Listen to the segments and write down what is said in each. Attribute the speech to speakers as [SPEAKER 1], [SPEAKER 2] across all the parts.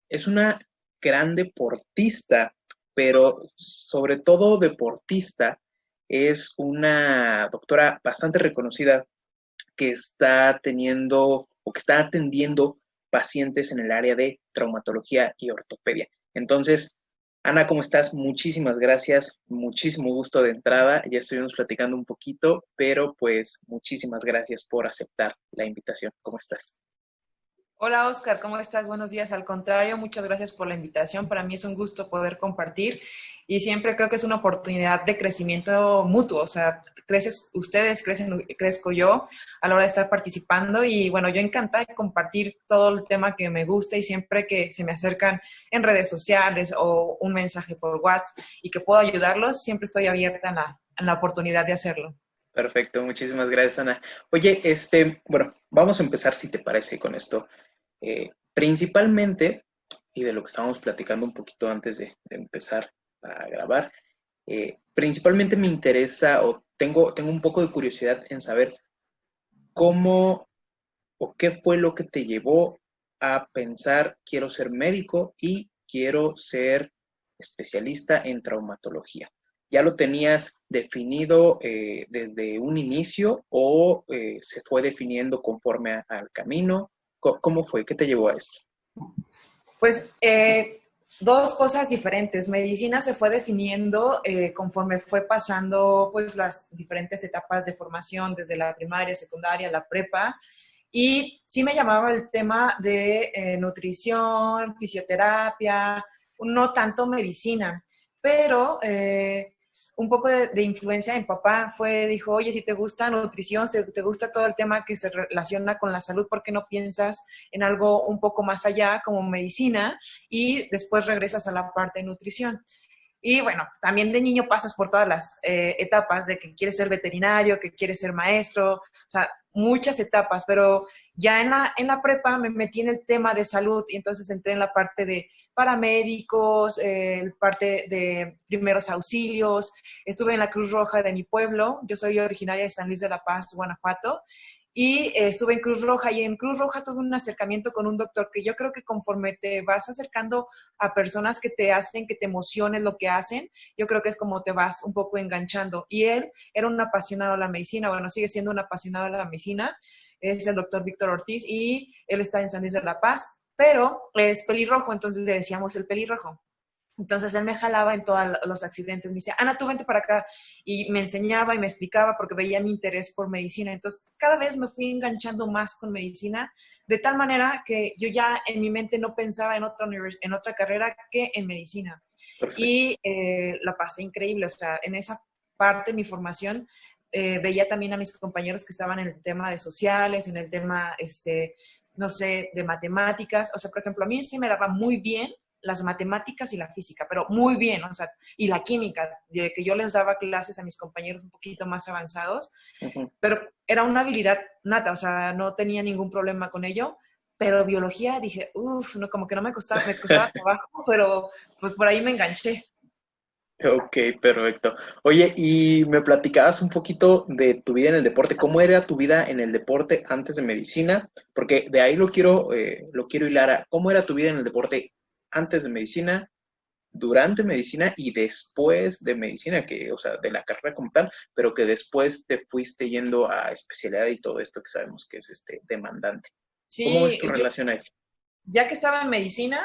[SPEAKER 1] es una gran deportista, pero sobre todo deportista, es una doctora bastante reconocida que está teniendo o que está atendiendo pacientes en el área de traumatología y ortopedia. Entonces, Ana, ¿cómo estás? Muchísimas gracias, muchísimo gusto de entrada. Ya estuvimos platicando un poquito, pero pues muchísimas gracias por aceptar la invitación. ¿Cómo estás?
[SPEAKER 2] Hola Oscar, ¿cómo estás? Buenos días. Al contrario, muchas gracias por la invitación. Para mí es un gusto poder compartir y siempre creo que es una oportunidad de crecimiento mutuo. O sea, creces ustedes, crezco yo a la hora de estar participando y bueno, yo encantada de compartir todo el tema que me gusta y siempre que se me acercan en redes sociales o un mensaje por WhatsApp y que puedo ayudarlos, siempre estoy abierta en la oportunidad de hacerlo.
[SPEAKER 1] Perfecto, muchísimas gracias, Ana. Oye, bueno, vamos a empezar, si te parece, con esto. Principalmente, y de lo que estábamos platicando un poquito antes de empezar a grabar, principalmente me interesa o tengo un poco de curiosidad en saber cómo o qué fue lo que te llevó a pensar quiero ser médico y quiero ser especialista en traumatología. ¿Ya lo tenías definido desde un inicio o se fue definiendo conforme al camino? ¿Cómo fue? ¿Qué te llevó a esto?
[SPEAKER 2] Pues dos cosas diferentes. Medicina se fue definiendo conforme fue pasando pues las diferentes etapas de formación, desde la primaria, secundaria, la prepa. Y sí me llamaba el tema de nutrición, fisioterapia, no tanto medicina, pero un poco de influencia de mi papá dijo, oye, si te gusta nutrición, si te gusta todo el tema que se relaciona con la salud, ¿por qué no piensas en algo un poco más allá como medicina y después regresas a la parte de nutrición? Y bueno, también de niño pasas por todas las etapas de que quieres ser veterinario, que quieres ser maestro, o sea, muchas etapas, pero ya en la prepa me metí en el tema de salud y entonces entré en la parte de paramédicos, parte de primeros auxilios, estuve en la Cruz Roja de mi pueblo, yo soy originaria de San Luis de la Paz, Guanajuato, y estuve en Cruz Roja y en Cruz Roja tuve un acercamiento con un doctor que yo creo que conforme te vas acercando a personas que te hacen, que te emocionen lo que hacen, yo creo que es como te vas un poco enganchando. Y él era un apasionado de la medicina, bueno, sigue siendo un apasionado de la medicina, es el doctor Víctor Ortiz y él está en San Luis de la Paz, pero es pelirrojo, entonces le decíamos el pelirrojo. Entonces él me jalaba en todos los accidentes, me decía, Ana, tú vente para acá. Y me enseñaba y me explicaba porque veía mi interés por medicina. Entonces cada vez me fui enganchando más con medicina, de tal manera que yo ya en mi mente no pensaba en otra carrera que en medicina.
[SPEAKER 1] Perfecto.
[SPEAKER 2] Y la pasé increíble, o sea, en esa parte de mi formación veía también a mis compañeros que estaban en el tema de sociales, en el tema, no sé, de matemáticas. O sea, por ejemplo, a mí sí me daba muy bien las matemáticas y la física, pero muy bien, o sea, y la química, de que yo les daba clases a mis compañeros un poquito más avanzados,
[SPEAKER 1] Ujú.
[SPEAKER 2] pero era una habilidad nata, o sea, no tenía ningún problema con ello, pero biología dije, uff, no, como que no me costaba trabajo, pero pues por ahí me enganché.
[SPEAKER 1] Ok, perfecto. Oye, y me platicabas un poquito de tu vida en el deporte. ¿Cómo era tu vida en el deporte antes de medicina? Porque de ahí lo quiero hilar a cómo era tu vida en el deporte antes de medicina, durante medicina y después de medicina, que, o sea, de la carrera como tal, pero que después te fuiste yendo a especialidad y todo esto que sabemos que es demandante. ¿Cómo es
[SPEAKER 2] Sí,
[SPEAKER 1] tu relación ahí?
[SPEAKER 2] ya que estaba en medicina,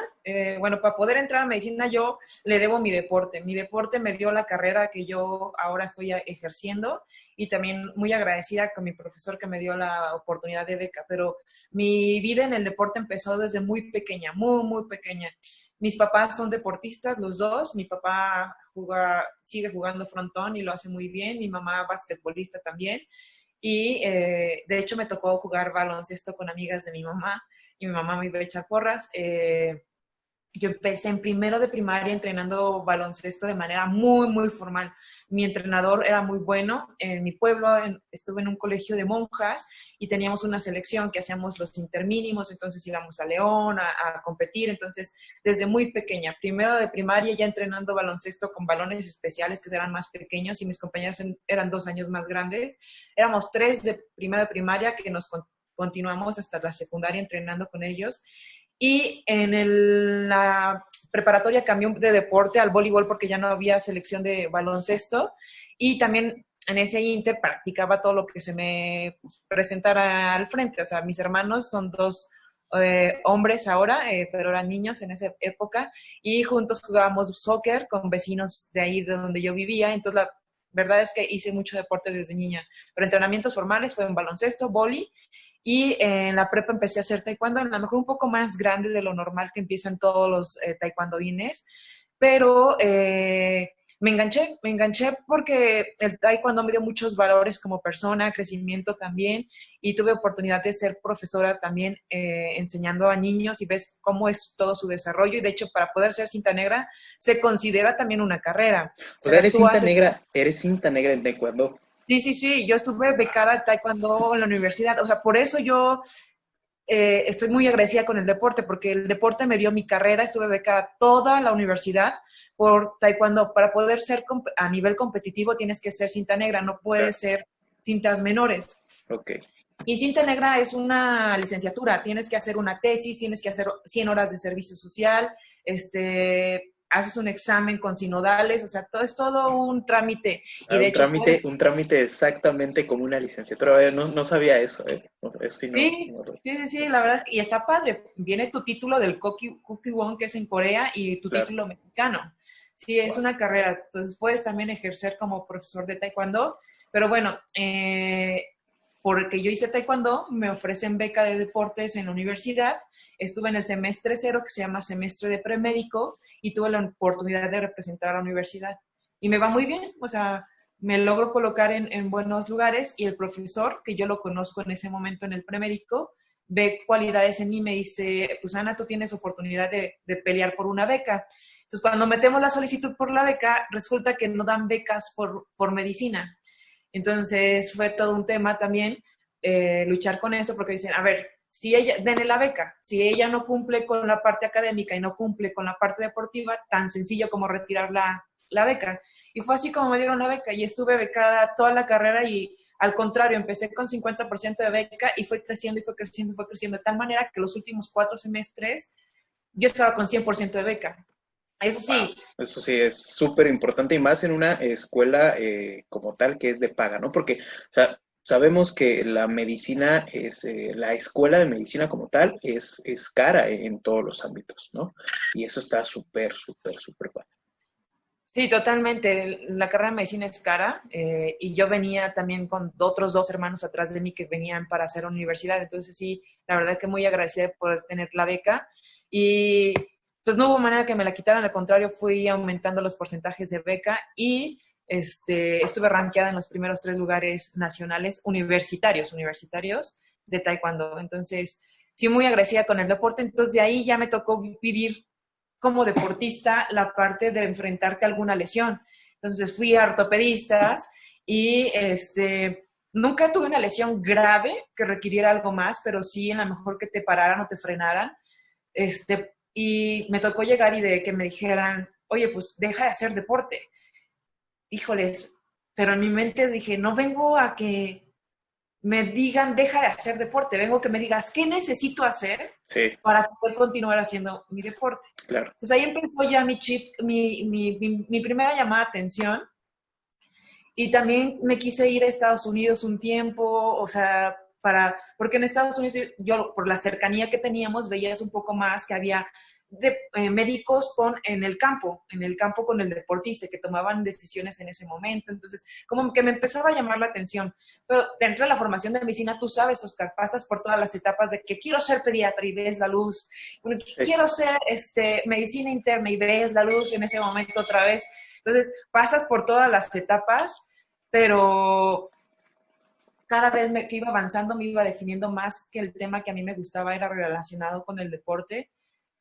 [SPEAKER 2] bueno, para poder entrar a medicina yo le debo mi deporte. Mi deporte me dio la carrera que yo ahora estoy ejerciendo y también muy agradecida con mi profesor que me dio la oportunidad de beca. Pero mi vida en el deporte empezó desde muy pequeña, muy, muy pequeña. Mis papás son deportistas, los dos. Mi papá sigue jugando frontón y lo hace muy bien. Mi mamá basquetbolista también. Y de hecho me tocó jugar baloncesto con amigas de mi mamá y mi mamá me iba a echar porras. Yo empecé en primero de primaria entrenando baloncesto de manera muy, muy formal. Mi entrenador era muy bueno. En mi pueblo estuve en un colegio de monjas y teníamos una selección que hacíamos los intermínimos, entonces íbamos a León a competir. Entonces, desde muy pequeña, primero de primaria ya entrenando baloncesto con balones especiales que eran más pequeños y mis compañeros eran 2 años más grandes. Éramos tres de primero de primaria que nos continuamos hasta la secundaria entrenando con ellos y en la preparatoria cambié de deporte al voleibol porque ya no había selección de baloncesto, y también en ese inter practicaba todo lo que se me presentara al frente. O sea, mis hermanos son dos hombres ahora, pero eran niños en esa época, y juntos jugábamos soccer con vecinos de ahí de donde yo vivía. Entonces, la verdad es que hice mucho deporte desde niña, pero entrenamientos formales fue en baloncesto, vóley, y en la prepa empecé a hacer taekwondo, a lo mejor un poco más grande de lo normal que empiezan todos los taekwondoines, pero me enganché porque el taekwondo me dio muchos valores como persona, crecimiento también, y tuve oportunidad de ser profesora también enseñando a niños, y ves cómo es todo su desarrollo, y de hecho para poder ser cinta negra se considera también una carrera.
[SPEAKER 1] O sea,
[SPEAKER 2] Tú haces...
[SPEAKER 1] eres cinta negra en taekwondo.
[SPEAKER 2] Sí, sí, sí, yo estuve becada de taekwondo en la universidad, o sea, por eso yo estoy muy agradecida con el deporte, porque el deporte me dio mi carrera, estuve becada toda la universidad por taekwondo. Para poder ser a nivel competitivo tienes que ser cinta negra, no puedes ser cintas menores.
[SPEAKER 1] Ok.
[SPEAKER 2] Y cinta negra es una licenciatura, tienes que hacer una tesis, tienes que hacer 100 horas de servicio social, haces un examen con sinodales, o sea, es todo un trámite. Y de hecho,
[SPEAKER 1] Un trámite exactamente como una licenciatura. No sabía eso, ¿eh?
[SPEAKER 2] Sí, sí, sí, la verdad, y está padre. Viene tu título del Kukkiwon, que es en Corea, y tu título mexicano. Sí, es una carrera. Entonces puedes también ejercer como profesor de taekwondo. Pero bueno, porque yo hice taekwondo, me ofrecen beca de deportes en la universidad. Estuve en el semestre 0, que se llama semestre de premédico, y tuve la oportunidad de representar a la universidad. Y me va muy bien, o sea, me logro colocar en buenos lugares, y el profesor, que yo lo conozco en ese momento en el premédico, ve cualidades en mí y me dice, pues Ana, tú tienes oportunidad de pelear por una beca. Entonces, cuando metemos la solicitud por la beca, resulta que no dan becas por medicina. Entonces, fue todo un tema también luchar con eso, porque dicen, a ver, si ella, denle la beca, si ella no cumple con la parte académica y no cumple con la parte deportiva, tan sencillo como retirar la beca. Y fue así como me dieron la beca, y estuve becada toda la carrera, y al contrario, empecé con 50% de beca y fue creciendo y fue creciendo y fue creciendo, de tal manera que los últimos 4 semestres yo estaba con 100% de beca. Eso sí.
[SPEAKER 1] Wow. Eso sí es súper importante, y más en una escuela como tal que es de paga, ¿no? Porque, o sea, sabemos que la medicina la escuela de medicina como tal es cara en todos los ámbitos, ¿no? Y eso está súper, súper, súper padre.
[SPEAKER 2] Sí, totalmente. La carrera de medicina es cara, y yo venía también con otros 2 hermanos atrás de mí que venían para hacer universidad. Entonces sí, la verdad que muy agradecida de poder tener la beca, y pues no hubo manera que me la quitaran. Al contrario, fui aumentando los porcentajes de beca, y estuve rankeada en los primeros 3 lugares nacionales universitarios de taekwondo. Entonces sí, muy agradecida con el deporte. Entonces de ahí ya me tocó vivir como deportista la parte de enfrentarte a alguna lesión. Entonces fui a ortopedistas, y nunca tuve una lesión grave que requiriera algo más, pero sí en la mejor que te pararan o te frenaran. Y me tocó llegar y de que me dijeran, oye, pues deja de hacer deporte. Híjoles, pero en mi mente dije, no vengo a que me digan, deja de hacer deporte, vengo a que me digas, ¿qué necesito hacer para poder continuar haciendo mi deporte?
[SPEAKER 1] Claro.
[SPEAKER 2] Entonces ahí empezó ya mi chip, mi primera llamada de atención, y también me quise ir a Estados Unidos un tiempo, o sea, porque en Estados Unidos yo, por la cercanía que teníamos, veías un poco más que había médicos en el campo con el deportista, que tomaban decisiones en ese momento. Entonces, como que me empezaba a llamar la atención. Pero dentro de la formación de medicina, tú sabes, Oscar, pasas por todas las etapas de que quiero ser pediatra y ves la luz, quiero ser medicina interna y ves la luz en ese momento otra vez. Entonces, pasas por todas las etapas, pero cada vez que iba avanzando me iba definiendo más que el tema que a mí me gustaba era relacionado con el deporte.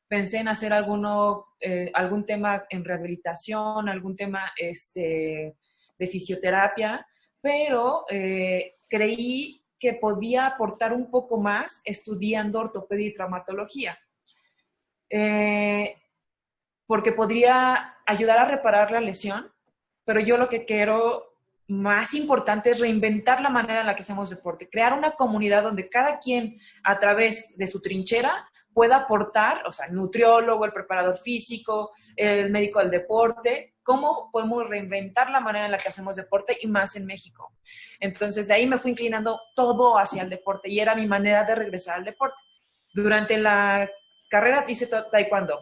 [SPEAKER 2] Pensé en hacer algún tema en rehabilitación, algún tema de fisioterapia, pero creí que podía aportar un poco más estudiando ortopedia y traumatología, porque podría ayudar a reparar la lesión, pero yo lo que quiero más importante es reinventar la manera en la que hacemos deporte, crear una comunidad donde cada quien, a través de su trinchera, pueda aportar, o sea, el nutriólogo, el preparador físico, el médico del deporte, cómo podemos reinventar la manera en la que hacemos deporte y más en México. Entonces, de ahí me fui inclinando todo hacia el deporte y era mi manera de regresar al deporte. Durante la carrera hice taekwondo.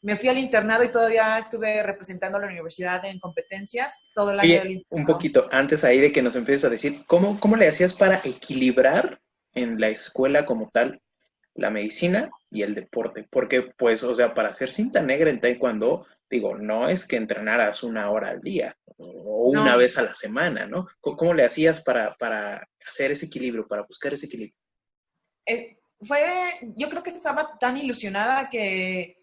[SPEAKER 2] Me fui al internado y todavía estuve representando a la universidad en competencias todo el año del
[SPEAKER 1] Oye, un
[SPEAKER 2] internado.
[SPEAKER 1] poquito antes ahí de que nos empieces a decir, ¿cómo le hacías para equilibrar en la escuela como tal la medicina y el deporte? Porque, pues, o sea, para ser cinta negra en taekwondo, digo, no es que entrenaras 1 hora al día o una
[SPEAKER 2] No,
[SPEAKER 1] vez a la semana, ¿no? ¿Cómo le hacías para hacer ese equilibrio, para buscar ese equilibrio?
[SPEAKER 2] yo creo que estaba tan ilusionada que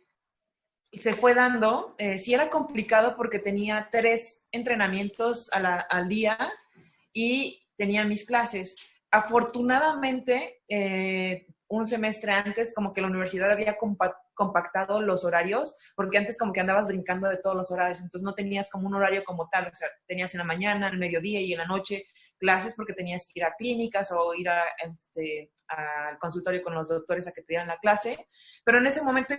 [SPEAKER 2] se fue dando. Sí era complicado porque tenía 3 entrenamientos al día y tenía mis clases. Afortunadamente, un semestre antes, como que la universidad había compactado los horarios, porque antes como que andabas brincando de todos los horarios, entonces no tenías como un horario como tal, o sea, tenías en la mañana, al mediodía y en la noche clases porque tenías que ir a clínicas o ir al consultorio con los doctores a que te dieran la clase, pero en ese momento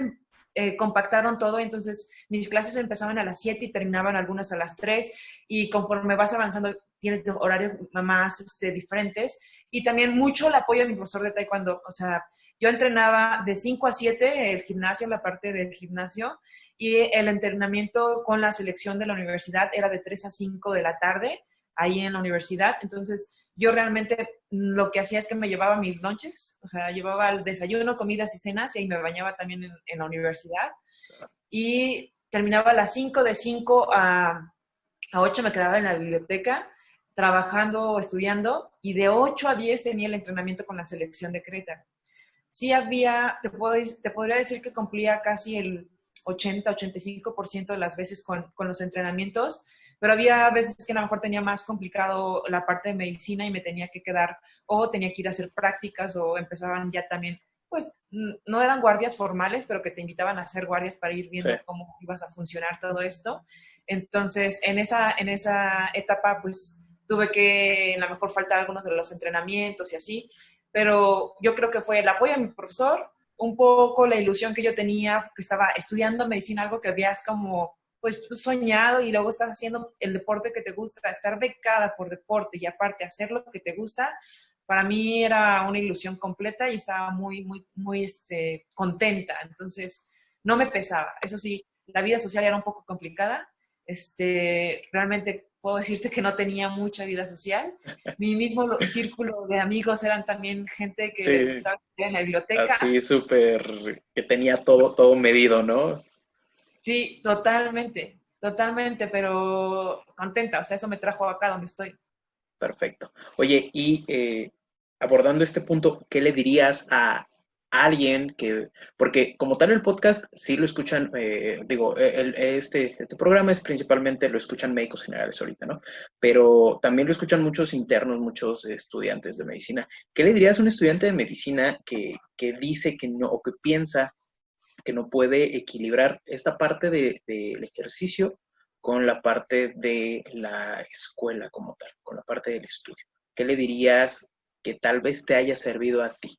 [SPEAKER 2] compactaron todo, entonces mis clases empezaban a las 7 y terminaban algunas a las 3 y conforme vas avanzando tienes horarios más diferentes y también mucho el apoyo de mi profesor de taekwondo, o sea, yo entrenaba de 5 a 7 el gimnasio, la parte del gimnasio, y el entrenamiento con la selección de la universidad era de 3 a 5 de la tarde, ahí en la universidad, entonces yo realmente lo que hacía es que me llevaba mis lunches, o sea, llevaba el desayuno, comidas y cenas y ahí me bañaba también en la universidad y terminaba a las 5, de 5 a 8 me quedaba en la biblioteca trabajando o estudiando y de 8 a 10 tenía el entrenamiento con la selección de Querétaro. Sí había, te podría decir que cumplía casi el 80-85% de las veces con los entrenamientos, pero había veces que a lo mejor tenía más complicado la parte de medicina y me tenía que quedar o tenía que ir a hacer prácticas o empezaban ya también, pues no eran guardias formales, pero que te invitaban a hacer guardias para ir
[SPEAKER 1] Sí.
[SPEAKER 2] viendo cómo ibas a funcionar todo esto. Entonces, en esa etapa, pues tuve que a lo mejor faltar algunos de los entrenamientos y así, pero yo creo que fue el apoyo a mi profesor, un poco la ilusión que yo tenía, que estaba estudiando medicina, algo que habías como pues soñado y luego estás haciendo el deporte que te gusta, estar becada por deporte y aparte hacer lo que te gusta, para mí era una ilusión completa y estaba muy, muy, muy contenta. Entonces, no me pesaba. Eso sí, la vida social era un poco complicada. Realmente puedo decirte que no tenía mucha vida social. Mi mismo círculo de amigos eran también gente que le
[SPEAKER 1] Sí,
[SPEAKER 2] gustaba estar en la biblioteca.
[SPEAKER 1] así súper, que tenía todo medido, ¿no?
[SPEAKER 2] Sí, totalmente, totalmente, pero contenta. O sea, eso me trajo acá donde estoy.
[SPEAKER 1] Perfecto. Oye, y abordando este punto, ¿qué le dirías a alguien que, porque como tal el podcast sí lo escuchan, digo, este programa es principalmente lo escuchan médicos generales ahorita, ¿no? Pero también lo escuchan muchos internos, muchos estudiantes de medicina. ¿Qué le dirías a un estudiante de medicina que dice que no, o que piensa que no puede equilibrar esta parte del ejercicio con la parte de la escuela como tal, con la parte del estudio? ¿Qué le dirías que tal vez te haya servido a ti?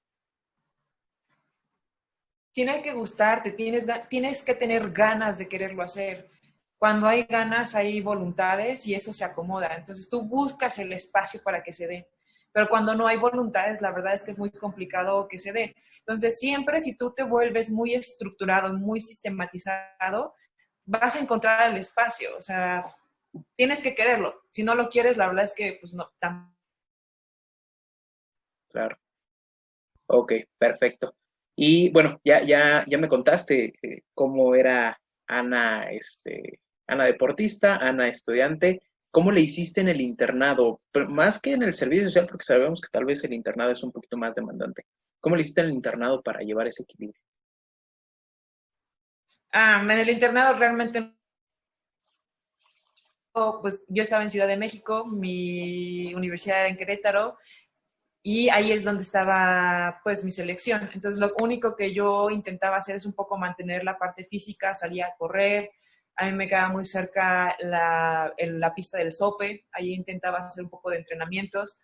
[SPEAKER 2] Tiene que gustarte, tienes que tener ganas de quererlo hacer. Cuando hay ganas, hay voluntades y eso se acomoda. Entonces tú buscas el espacio para que se dé. Pero cuando no hay voluntades, la verdad es que es muy complicado que se dé. Entonces siempre si tú te vuelves muy estructurado, muy sistematizado, vas a encontrar el espacio. O sea, tienes que quererlo. Si no lo quieres, la verdad es que pues no.
[SPEAKER 1] Claro. Ok, perfecto. Y bueno, ya me contaste cómo era Ana, Ana deportista, Ana estudiante. ¿Cómo le hiciste en el internado? Pero más que en el servicio social, porque sabemos que tal vez el internado es un poquito más demandante. ¿Cómo le hiciste en el internado para llevar ese equilibrio?
[SPEAKER 2] En el internado realmente pues yo estaba en Ciudad de México, mi universidad era en Querétaro y ahí es donde estaba pues mi selección. Entonces lo único que yo intentaba hacer es un poco mantener la parte física, salía a correr, a mí me quedaba muy cerca la pista del Sope, ahí intentaba hacer un poco de entrenamientos.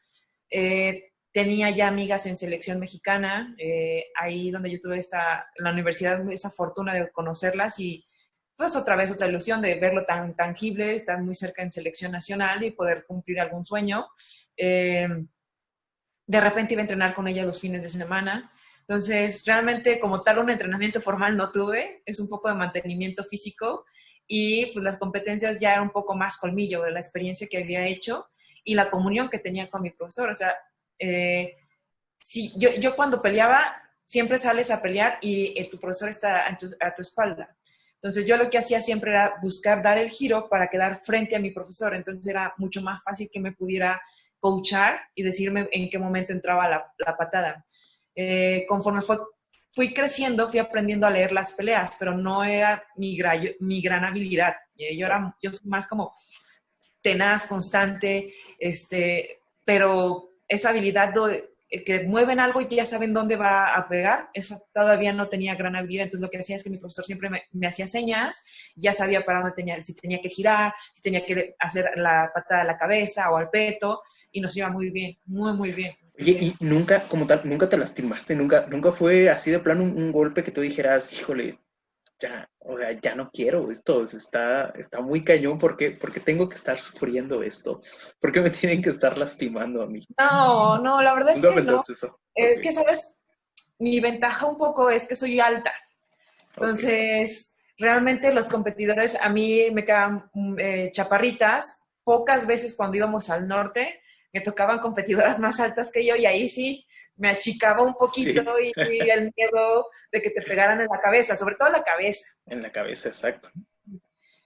[SPEAKER 2] tenía ya amigas en selección mexicana, ahí donde yo tuve en la universidad esa fortuna de conocerlas y pues otra vez otra ilusión de verlo tan tangible, estar muy cerca en selección nacional y poder cumplir algún sueño. De repente iba a entrenar con ella los fines de semana. Entonces, realmente como tal un entrenamiento formal no tuve, es un poco de mantenimiento físico y pues las competencias ya era un poco más colmillo de la experiencia que había hecho y la comunión que tenía con mi profesor. O sea, sí, yo cuando peleaba, siempre sales a pelear y tu profesor está a tu espalda. Entonces yo lo que hacía siempre era buscar dar el giro para quedar frente a mi profesor. Entonces era mucho más fácil que me pudiera coachar y decirme en qué momento entraba la patada. Conforme fui creciendo, fui aprendiendo a leer las peleas, pero no era mi gran habilidad. Yo soy más como tenaz, constante, pero esa habilidad que mueven algo y que ya saben dónde va a pegar, eso todavía no tenía gran habilidad. Entonces lo que hacía es que mi profesor siempre me hacía señas, ya sabía para dónde si tenía que girar, si tenía que hacer la patada a la cabeza o al peto, y nos iba muy bien, muy, muy bien.
[SPEAKER 1] Oye, y nunca, como tal, nunca te lastimaste, nunca fue así de plano un golpe que tú dijeras, híjole, ya, o sea, ya no quiero esto, está muy cañón, ¿por qué tengo que estar sufriendo esto? ¿Por qué me tienen que estar lastimando a mí?
[SPEAKER 2] No, la verdad es
[SPEAKER 1] ¿Nunca
[SPEAKER 2] que no.
[SPEAKER 1] pensaste eso?
[SPEAKER 2] Es
[SPEAKER 1] Ok,
[SPEAKER 2] que, ¿sabes? Mi ventaja un poco es que soy alta.
[SPEAKER 1] ok,
[SPEAKER 2] Entonces, realmente los competidores a mí me quedan chaparritas. Pocas veces cuando íbamos al norte me tocaban competidoras más altas que yo y ahí sí me achicaba un poquito
[SPEAKER 1] sí,
[SPEAKER 2] y el miedo de que te pegaran en la cabeza, sobre todo en la cabeza.
[SPEAKER 1] en la cabeza, exacto.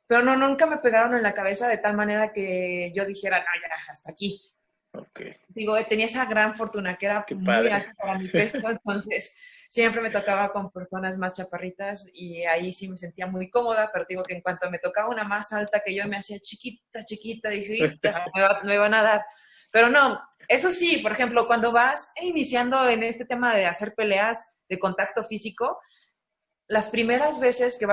[SPEAKER 2] Pero no, nunca me pegaron en la cabeza de tal manera que yo dijera, no, ya, hasta aquí.
[SPEAKER 1] Ok,
[SPEAKER 2] Digo, tenía esa gran fortuna que era
[SPEAKER 1] qué
[SPEAKER 2] muy
[SPEAKER 1] padre.
[SPEAKER 2] alta para mi peso, entonces siempre me tocaba con personas más chaparritas y ahí sí me sentía muy cómoda, pero digo que en cuanto me tocaba una más alta que yo me hacía chiquita, chiquita, dije, me van a dar. Pero no, eso sí, por ejemplo, cuando vas iniciando en este tema de hacer peleas de contacto físico, las primeras veces que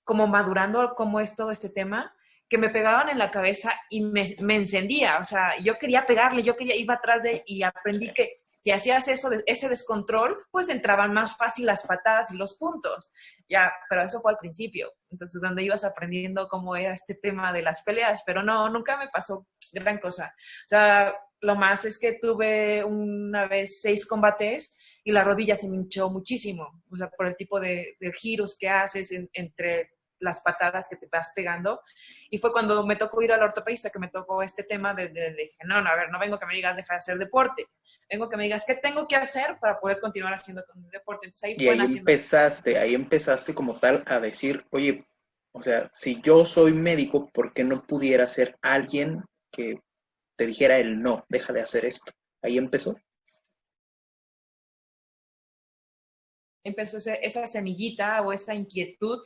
[SPEAKER 2] como madurando como es todo este tema, que me pegaban en la cabeza y me encendía, o sea, yo quería pegarle, iba atrás de y aprendí
[SPEAKER 1] Sí.
[SPEAKER 2] que si hacías ese descontrol, pues entraban más fácil las patadas y los puntos. Ya, pero eso fue al principio. Entonces, donde ibas aprendiendo cómo era este tema de las peleas, pero no, nunca me pasó gran cosa. O sea, lo más es que tuve una vez 6 combates y la rodilla se me hinchó muchísimo, o sea, por el tipo de giros que haces entre las patadas que te vas pegando. Y fue cuando me tocó ir al ortopedista que me tocó este tema dije, no, a ver, no vengo que me digas dejar de hacer deporte, vengo que me digas qué tengo que hacer para poder continuar haciendo con el deporte. Entonces ahí
[SPEAKER 1] Y
[SPEAKER 2] fue naciendo.
[SPEAKER 1] ahí empezaste como tal a decir, oye, o sea, si yo soy médico, ¿por qué no pudiera ser alguien que te dijera el no, deja de hacer esto? Ahí empezó.
[SPEAKER 2] Empezó esa semillita o esa inquietud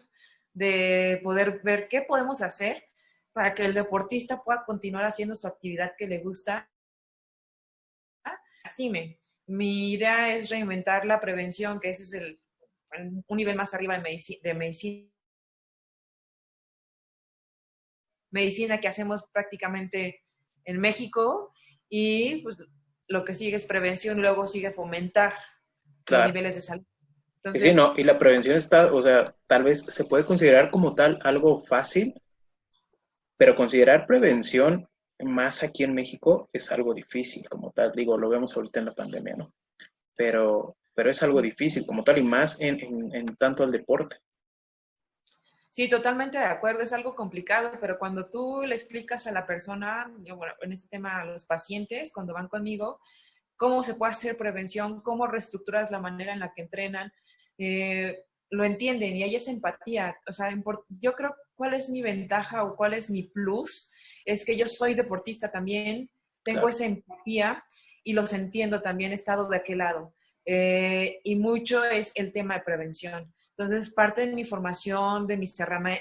[SPEAKER 2] de poder ver qué podemos hacer para que el deportista pueda continuar haciendo su actividad que le gusta. Lastime. Mi idea es reinventar la prevención, que ese es un nivel más arriba de medicina que hacemos prácticamente en México y pues lo que sigue es prevención y luego sigue fomentar los
[SPEAKER 1] Claro.
[SPEAKER 2] niveles de salud.
[SPEAKER 1] Y sí,
[SPEAKER 2] Entonces,
[SPEAKER 1] no, y la prevención está, o sea, tal vez se puede considerar como tal algo fácil, pero considerar prevención más aquí en México es algo difícil, como tal. Digo, lo vemos ahorita en la pandemia, ¿no? Pero es algo difícil como tal y más en tanto al deporte.
[SPEAKER 2] sí, totalmente de acuerdo, es algo complicado, pero cuando tú le explicas a la persona, yo, bueno, en este tema a los pacientes, cuando van conmigo, cómo se puede hacer prevención, cómo reestructuras la manera en la que entrenan, lo entienden y hay esa empatía. O sea, yo creo cuál es mi ventaja o cuál es mi plus, es que yo soy deportista también, tengo
[SPEAKER 1] Claro.
[SPEAKER 2] esa empatía y los entiendo también, he estado de aquel lado. Y mucho es el tema de prevención. Entonces, parte de mi formación, de mis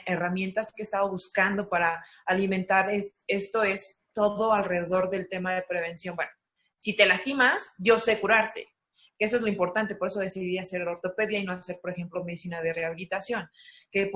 [SPEAKER 2] herramientas que he estado buscando para alimentar esto es todo alrededor del tema de prevención. Bueno, si te lastimas, yo sé curarte. Eso es lo importante, por eso decidí hacer ortopedia y no hacer, por ejemplo, medicina de rehabilitación. Que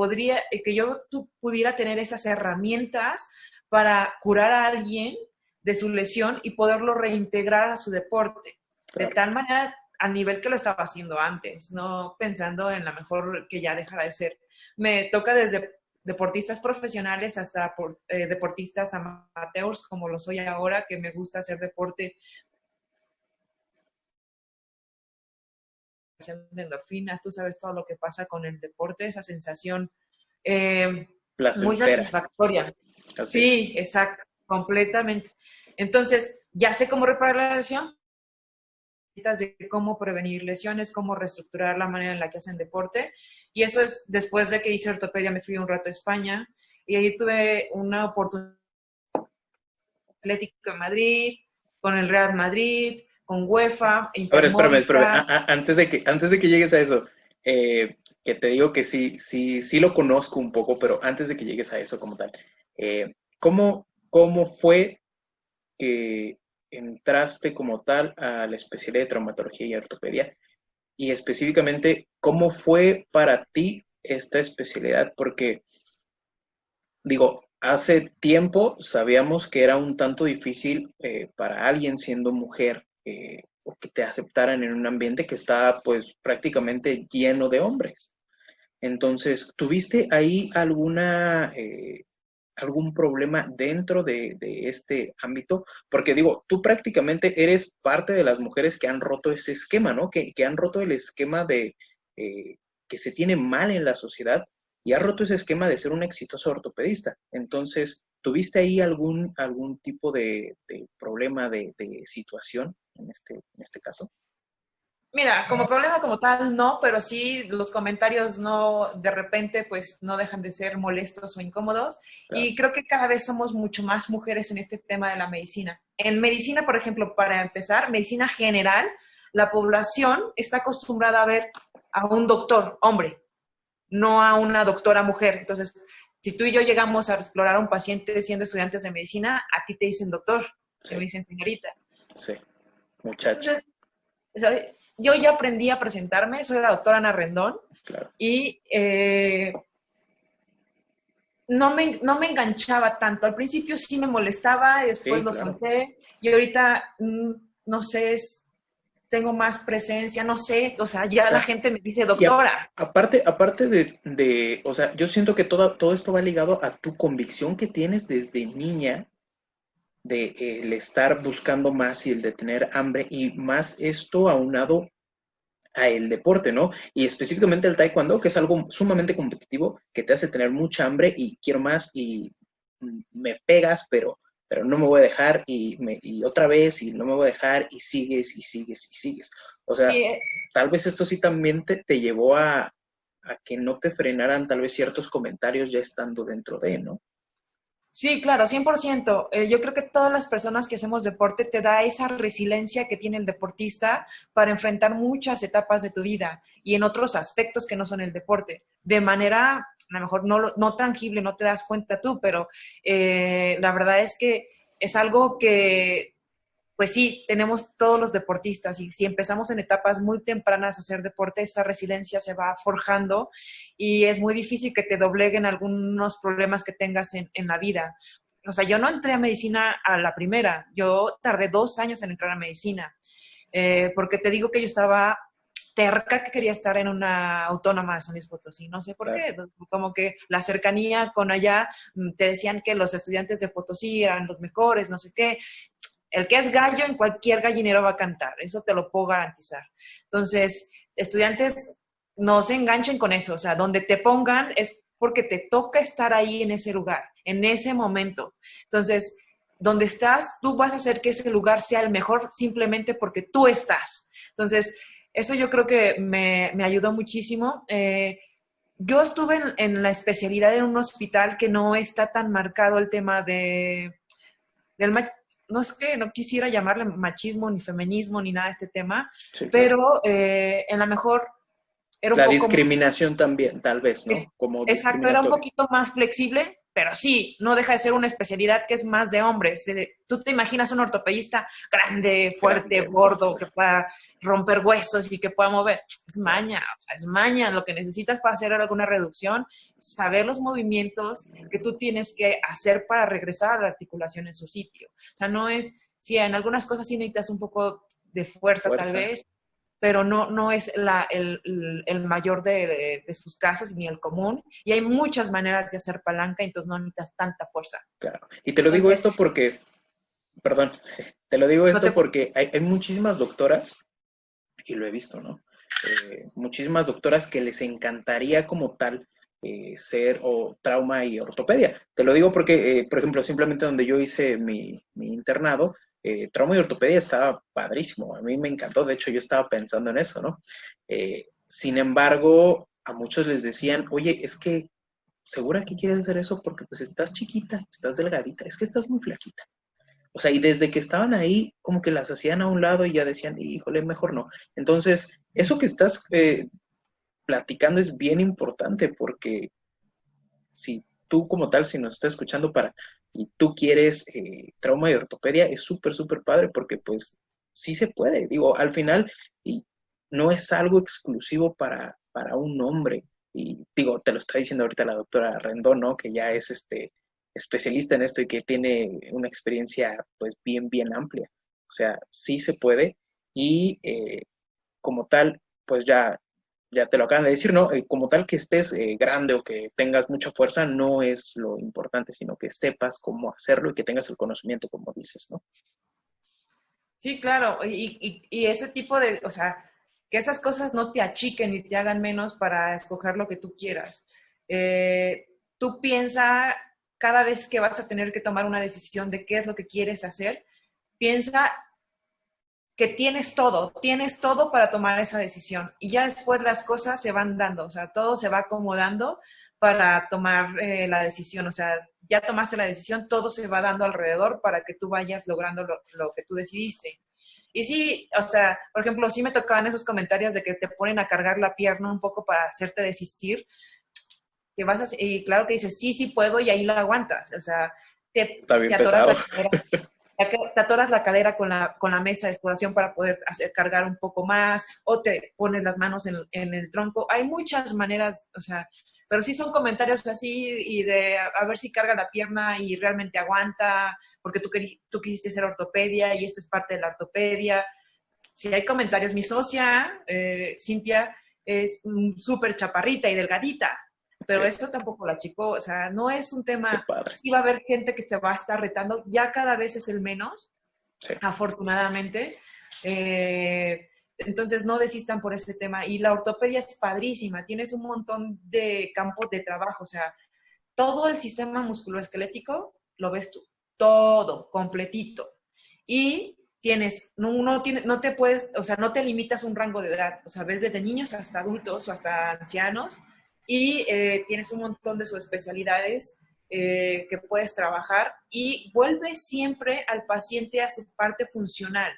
[SPEAKER 2] yo pudiera tener esas herramientas para curar a alguien de su lesión y poderlo reintegrar a su deporte. de
[SPEAKER 1] claro.
[SPEAKER 2] tal manera al nivel que lo estaba haciendo antes, no pensando en la mejor que ya dejará de ser. Me toca desde deportistas profesionales hasta deportistas amateurs, como lo soy ahora, que me gusta hacer deporte de endorfinas, tú sabes todo lo que pasa con el deporte, esa sensación eh, muy
[SPEAKER 1] Placentera,
[SPEAKER 2] satisfactoria.
[SPEAKER 1] así es.
[SPEAKER 2] Sí, exacto, completamente. Entonces, ya sé cómo reparar la lesión, de cómo prevenir lesiones, cómo reestructurar la manera en la que hacen deporte. Y eso es después de que hice ortopedia, me fui un rato a España y ahí tuve una oportunidad Atlético de Madrid, con el Real Madrid, con UEFA,
[SPEAKER 1] A ver, espérame.
[SPEAKER 2] Intermovistar.
[SPEAKER 1] Antes de que llegues a eso, que te digo que sí lo conozco un poco, pero antes de que llegues a eso como tal, ¿cómo fue que entraste como tal a la especialidad de traumatología y ortopedia? Y específicamente, ¿cómo fue para ti esta especialidad? Porque, digo, hace tiempo sabíamos que era un tanto difícil para alguien siendo mujer o que te aceptaran en un ambiente que está pues prácticamente lleno de hombres. Entonces, ¿tuviste ahí algún problema dentro de este ámbito? Porque digo, tú prácticamente eres parte de las mujeres que han roto ese esquema, ¿no? Que han roto el esquema de que se tiene mal en la sociedad y has roto ese esquema de ser un exitoso ortopedista. Entonces, ¿tuviste ahí algún tipo de problema, de situación en este caso?
[SPEAKER 2] Mira, como problema como tal, no, pero sí los comentarios no, de repente, pues no dejan de ser molestos o incómodos.
[SPEAKER 1] Claro.
[SPEAKER 2] Y creo que cada vez somos mucho más mujeres en este tema de la medicina. En medicina, por ejemplo, para empezar, medicina general, la población está acostumbrada a ver a un doctor hombre, no a una doctora mujer. Entonces, si tú y yo llegamos a explorar a un paciente siendo estudiantes de medicina, a ti te dicen doctor, y me
[SPEAKER 1] Sí,
[SPEAKER 2] dicen señorita.
[SPEAKER 1] sí, muchacha,
[SPEAKER 2] Entonces, yo ya aprendí a presentarme, soy la doctora Ana Rendón
[SPEAKER 1] claro.
[SPEAKER 2] y no me enganchaba tanto. Al principio sí me molestaba, y después
[SPEAKER 1] Sí,
[SPEAKER 2] lo
[SPEAKER 1] claro.
[SPEAKER 2] solté y ahorita, no sé, tengo más presencia, no sé, o sea, ya la
[SPEAKER 1] Ah,
[SPEAKER 2] gente me dice
[SPEAKER 1] y
[SPEAKER 2] doctora.
[SPEAKER 1] aparte o sea, yo siento que todo esto va ligado a tu convicción que tienes desde niña de el estar buscando más y el de tener hambre y más esto aunado a el deporte, ¿no? Y específicamente el taekwondo, que es algo sumamente competitivo, que te hace tener mucha hambre y quiero más y me pegas, pero no me voy a dejar y otra vez y no me voy a dejar y sigues y sigues y sigues. O sea,
[SPEAKER 2] Sí,
[SPEAKER 1] tal vez esto sí también te llevó a que no te frenaran tal vez ciertos comentarios ya estando dentro de, ¿no?
[SPEAKER 2] sí, claro, 100%. Yo creo que todas las personas que hacemos deporte te da esa resiliencia que tiene el deportista para enfrentar muchas etapas de tu vida y en otros aspectos que no son el deporte. De manera, a lo mejor no tangible, no te das cuenta tú, pero la verdad es que es algo que pues sí, tenemos todos los deportistas y si empezamos en etapas muy tempranas a hacer deporte, esa resiliencia se va forjando y es muy difícil que te dobleguen algunos problemas que tengas en la vida. O sea, yo no entré a medicina a la primera, yo tardé 2 años en entrar a medicina, porque te digo que yo estaba terca que quería estar en una autónoma de San Luis Potosí, no sé por
[SPEAKER 1] Claro.
[SPEAKER 2] qué, como que la cercanía con allá, te decían que los estudiantes de Potosí eran los mejores, no sé qué, el que es gallo en cualquier gallinero va a cantar, eso te lo puedo garantizar. Entonces, estudiantes, no se enganchen con eso, o sea, donde te pongan es porque te toca estar ahí en ese lugar, en ese momento. Entonces, donde estás, tú vas a hacer que ese lugar sea el mejor simplemente porque tú estás. Entonces, eso yo creo que me ayudó muchísimo. Yo estuve en la especialidad en un hospital que no está tan marcado el tema del no es que no quisiera llamarle machismo ni feminismo ni nada de este tema,
[SPEAKER 1] Sí, claro.
[SPEAKER 2] pero en la mejor era un
[SPEAKER 1] La
[SPEAKER 2] poco más,
[SPEAKER 1] discriminación también, tal vez, ¿no? Como
[SPEAKER 2] exacto, era un
[SPEAKER 1] discriminatorio.
[SPEAKER 2] poquito más flexible, pero sí, no deja de ser una especialidad que es más de hombres. Tú te imaginas un ortopedista grande, fuerte,
[SPEAKER 1] Grande,
[SPEAKER 2] gordo,
[SPEAKER 1] fuerte,
[SPEAKER 2] que pueda romper huesos y que pueda mover. Es
[SPEAKER 1] claro.
[SPEAKER 2] maña, o sea, es maña. Lo que necesitas para hacer alguna reducción, saber los movimientos que tú tienes que hacer para regresar a la articulación en su sitio. O sea, no es, sí, en algunas cosas sí necesitas un poco de fuerza tal
[SPEAKER 1] Fuerza.
[SPEAKER 2] vez, pero no es el mayor de sus casos ni el común. Y hay muchas maneras de hacer palanca, entonces no necesitas tanta fuerza.
[SPEAKER 1] Claro. Y te lo digo
[SPEAKER 2] Entonces,
[SPEAKER 1] esto porque, perdón, te lo digo
[SPEAKER 2] no
[SPEAKER 1] esto
[SPEAKER 2] te...
[SPEAKER 1] porque hay muchísimas doctoras, y lo he visto, ¿no? Muchísimas doctoras que les encantaría como tal ser o trauma y ortopedia. Te lo digo porque, por ejemplo, simplemente donde yo hice mi internado, trauma y ortopedia estaba padrísimo. A mí me encantó. De hecho, yo estaba pensando en eso, ¿no? Sin embargo, a muchos les decían, oye, es que ¿segura que quieres hacer eso? Porque pues estás chiquita, estás delgadita, es que estás muy flaquita. O sea, y desde que estaban ahí, como que las hacían a un lado y ya decían, híjole, mejor no. Entonces, eso que estás platicando es bien importante porque si tú como tal, si nos estás escuchando para y tú quieres trauma y ortopedia, es súper, súper padre porque pues sí se puede. Digo, al final y no es algo exclusivo para un hombre. Y digo, te lo está diciendo ahorita la doctora Rendón, ¿no? Que ya es especialista en esto y que tiene una experiencia pues bien, bien amplia. O sea, sí se puede y como tal, pues ya te lo acaban de decir, ¿no? Como tal que estés grande o que tengas mucha fuerza no es lo importante, sino que sepas cómo hacerlo y que tengas el conocimiento, como dices, ¿no?
[SPEAKER 2] Sí, claro, y ese tipo de, o sea, que esas cosas no te achiquen y te hagan menos para escoger lo que tú quieras. Tú piensa cada vez que vas a tener que tomar una decisión de qué es lo que quieres hacer, piensa que tienes todo para tomar esa decisión y ya después las cosas se van dando, o sea, todo se va acomodando para tomar la decisión, o sea, ya tomaste la decisión, todo se va dando alrededor para que tú vayas logrando lo que tú decidiste. Y sí, o sea, por ejemplo, sí me tocaban esos comentarios de que te ponen a cargar la pierna un poco para hacerte desistir, que vas a, y claro que dices, sí, sí puedo y ahí lo aguantas, o sea,
[SPEAKER 1] Está
[SPEAKER 2] te
[SPEAKER 1] bien
[SPEAKER 2] atoras
[SPEAKER 1] pesado.
[SPEAKER 2] la cadera, te atoras la cadera con la mesa de exploración para poder hacer, cargar un poco más, o te pones las manos en el tronco. Hay muchas maneras, o sea, pero sí son comentarios así y de a ver si carga la pierna y realmente aguanta, porque tú quisiste ser ortopedia y esto es parte de la ortopedia. Si hay comentarios, mi socia, Cintia, es súper chaparrita y delgadita, pero
[SPEAKER 1] Ok,
[SPEAKER 2] esto tampoco la chico, o sea, no es un
[SPEAKER 1] qué
[SPEAKER 2] tema,
[SPEAKER 1] padre.
[SPEAKER 2] sí va a haber gente que te va a estar retando, ya cada vez es el menos,
[SPEAKER 1] Sí,
[SPEAKER 2] afortunadamente. Entonces no desistan por este tema. Y la ortopedia es padrísima, tienes un montón de campos de trabajo, o sea, todo el sistema musculoesquelético lo ves tú, todo, completito. Y no te puedes, o sea, no te limitas a un rango de edad, o sea, ves desde niños hasta adultos o hasta ancianos y tienes un montón de subespecialidades que puedes trabajar y vuelve siempre al paciente a su parte funcional.